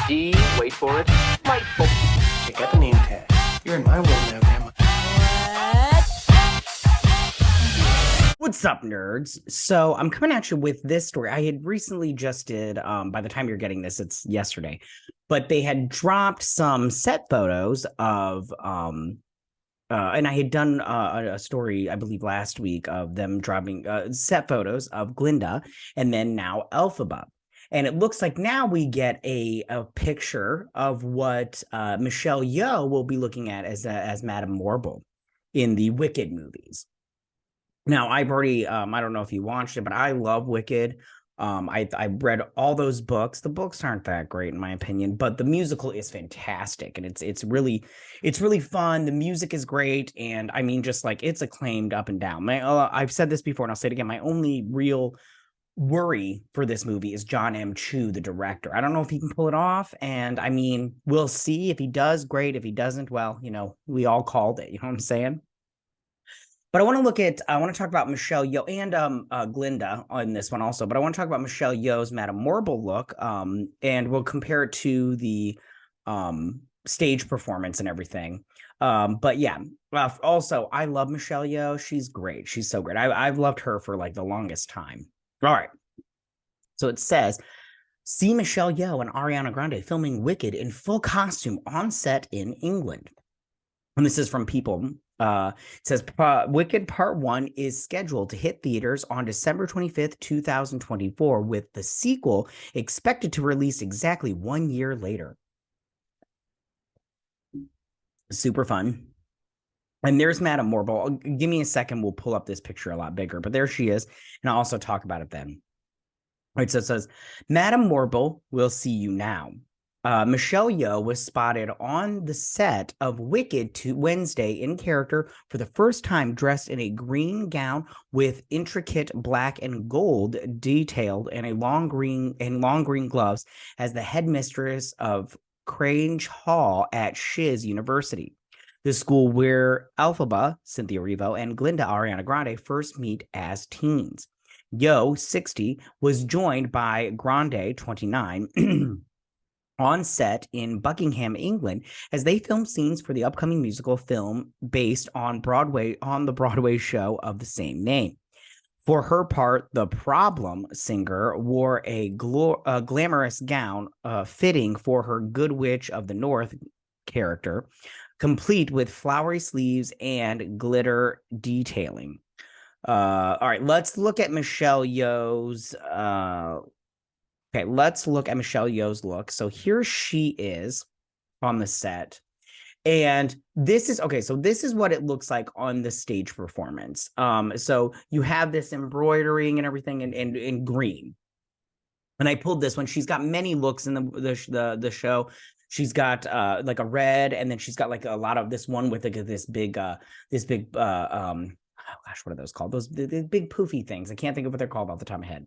D, wait for it, rightful. Check out the name tag. You're in my world now, Grandma. What's up, nerds? So I'm coming at you with this story. I had recently just did, by the time you're getting this, it's yesterday, but they had dropped some set photos of, and I had done a story, I believe, last week of them dropping set photos of Glinda and then now Elphaba. And it looks like now we get a picture of what Michelle Yeoh will be looking at as Madame Morrible in the Wicked movies. Now, I've already, I don't know if you watched it, but I love Wicked. I read all those books. The books aren't that great in my opinion, but the musical is fantastic, and it's really fun. The music is great, and I mean, just like it's acclaimed up and down. I've said this before, and I'll say it again. My only real worry for this movie is John M. Chu, the director. I don't know if he can pull it off, and I mean, we'll see. If he does, great. If he doesn't, well, we all called it. You know what I'm saying? But I want to talk about Michelle Yeoh and Glinda on this one also. But I want to talk about Michelle Yeoh's Madame Morrible look, and we'll compare it to the stage performance and everything. But yeah, also I love Michelle Yeoh. She's great. She's so great. I've loved her for like the longest time. All right. So it says, see Michelle Yeoh and Ariana Grande filming Wicked in full costume on set in England. And this is from People. It says Wicked Part 1 is scheduled to hit theaters on December 25th, 2024, with the sequel expected to release exactly 1 year later. Super fun. And there's Madame Morrible. Give me a second. We'll pull up this picture a lot bigger, but there she is. And I'll also talk about it then. All right, so it says, Madame Morrible, we'll see you now. Michelle Yeoh was spotted on the set of Wicked Wednesday in character for the first time, dressed in a green gown with intricate black and gold detailed and long green gloves as the headmistress of Crange Hall at Shiz University, the school where Elphaba, Cynthia Erivo, and Glinda, Ariana Grande, first meet as teens. Yeoh, 60, was joined by Grande, 29, on set in Buckingham, England, as they filmed scenes for the upcoming musical film based on the Broadway show of the same name. For her part, the problem singer wore a glamorous gown fitting for her Good Witch of the North character, complete with flowery sleeves and glitter detailing. All right, let's look at Michelle Yeoh's Okay, let's look at Michelle Yeoh's look. So here she is on the set. And this is what it looks like on the stage performance. So you have this embroidering and everything in green. And I pulled this one. She's got many looks in the show. She's got like a red, and then she's got like a lot of this one with like this big oh gosh, what are those called? Those the big poofy things. I can't think of what they're called off the top of my head.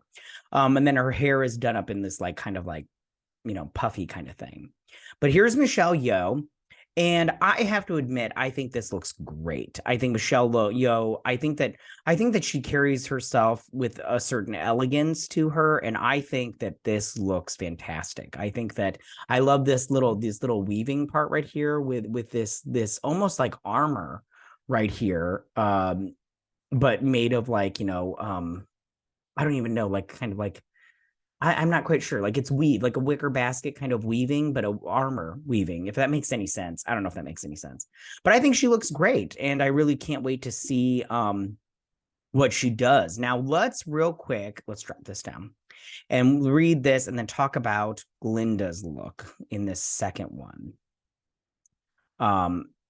And then her hair is done up in this like kind of like, puffy kind of thing. But here's Michelle Yeoh. And I have to admit, I think this looks great. I think Michelle Yeoh, I think that she carries herself with a certain elegance to her. And I think that this looks fantastic. I think that I love this little weaving part right here with this almost like armor right here. But made of like, I don't even know, like kind of like, I'm not quite sure. Like it's weave, like a wicker basket kind of weaving, but a armor weaving, if that makes any sense. I don't know if that makes any sense, but I think she looks great. And I really can't wait to see what she does. Now, let's drop this down and read this and then talk about Glinda's look in this second one.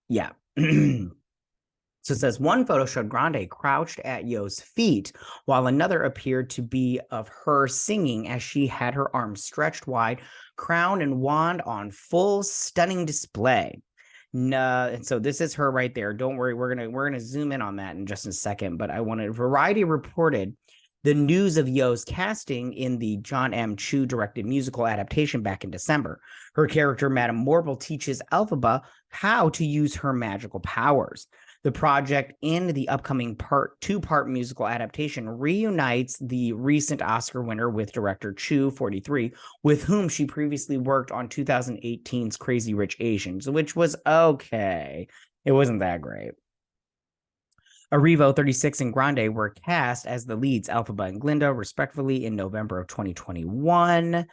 Yeah. So it says, one photo showed Grande crouched at Yeoh's feet, while another appeared to be of her singing as she had her arms stretched wide, crown and wand on full stunning display. And so this is her right there. Don't worry, we're gonna zoom in on that in just a second. But Variety reported the news of Yeoh's casting in the John M. Chu directed musical adaptation back in December. Her character, Madame Morrible, teaches Elphaba how to use her magical powers. The project in the upcoming two-part musical adaptation reunites the recent Oscar winner with director Chu, 43, with whom she previously worked on 2018's Crazy Rich Asians, which was okay. It wasn't that great. Arrivo, 36, and Grande were cast as the leads, Elphaba and Glinda, respectively, in November of 2021.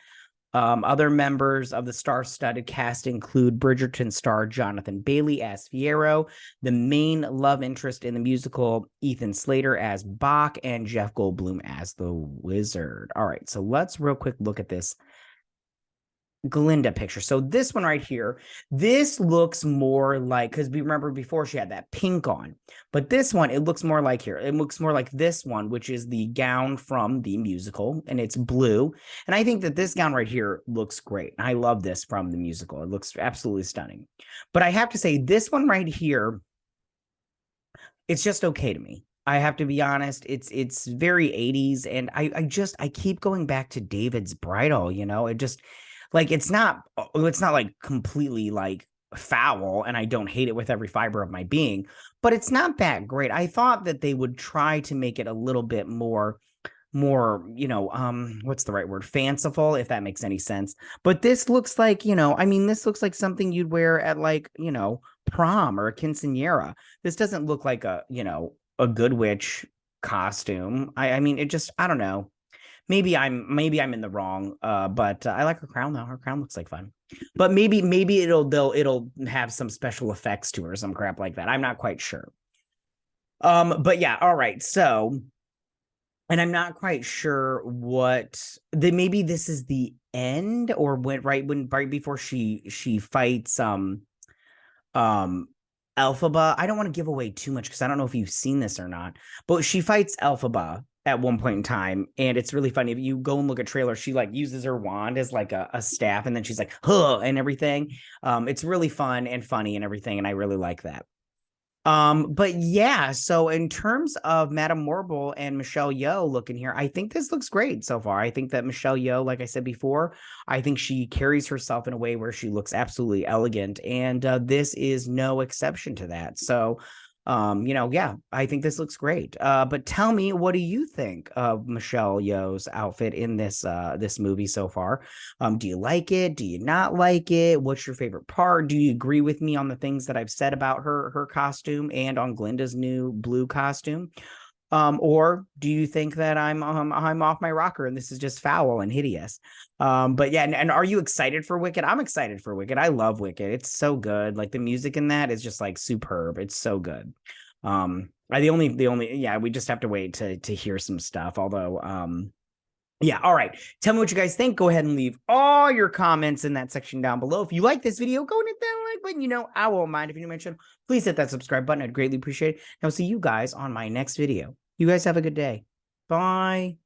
Other members of the star-studded cast include Bridgerton star Jonathan Bailey as Fiyero, the main love interest in the musical, Ethan Slater as Bach, and Jeff Goldblum as the Wizard. All right, so let's real quick look at this Glinda picture. So this one right here, this looks more like, because we remember before she had that pink on, but this one, it looks more like here. It looks more like this one, which is the gown from the musical, and it's blue. And I think that this gown right here looks great. I love this from the musical. It looks absolutely stunning. But I have to say, this one right here, it's just okay to me. I have to be honest. It's very 80s, and I keep going back to David's bridal, you know. It just like it's not like completely like foul, and I don't hate it with every fiber of my being, but it's not that great. I thought that they would try to make it a little bit more, you know, what's the right word? Fanciful, if that makes any sense. But this looks like, you know, I mean, this looks like something you'd wear at like, you know, prom or a quinceañera. This doesn't look like a, you know, a good witch costume. I mean, it just, I don't know. Maybe I'm in the wrong, but I like her crown though. Her crown looks like fun. But maybe it'll have some special effects to her, some crap like that. I'm not quite sure. But yeah, all right. So, and I'm not quite sure what maybe this is the end, or right before she fights Elphaba. I don't want to give away too much because I don't know if you've seen this or not, but she fights Elphaba at one point in time, and it's really funny. If you go and look at trailer, she like uses her wand as like a staff, and then she's like, huh, and everything. It's really fun and funny and everything, and I really like that. But yeah, so in terms of Madame Morrible and Michelle Yeoh looking here, I think this looks great so far. I think that Michelle Yeoh, like I said before, I think she carries herself in a way where she looks absolutely elegant, and this is no exception to that. So, you know, yeah, I think this looks great. But tell me, what do you think of Michelle Yeoh's outfit in this movie so far? Do you like it? Do you not like it? What's your favorite part? Do you agree with me on the things that I've said about her costume and on Glinda's new blue costume? Or do you think that I'm off my rocker and this is just foul and hideous? But yeah, and are you excited for Wicked? I'm excited for Wicked. I love Wicked. It's so good. Like the music in that is just like superb. It's so good. The only yeah, we just have to wait to hear some stuff. Although yeah, all right. Tell me what you guys think. Go ahead and leave all your comments in that section down below. If you like this video, go and hit that like button. You know, I won't mind. If you're new to my channel, please hit that subscribe button. I'd greatly appreciate it. And I'll see you guys on my next video. You guys have a good day. Bye.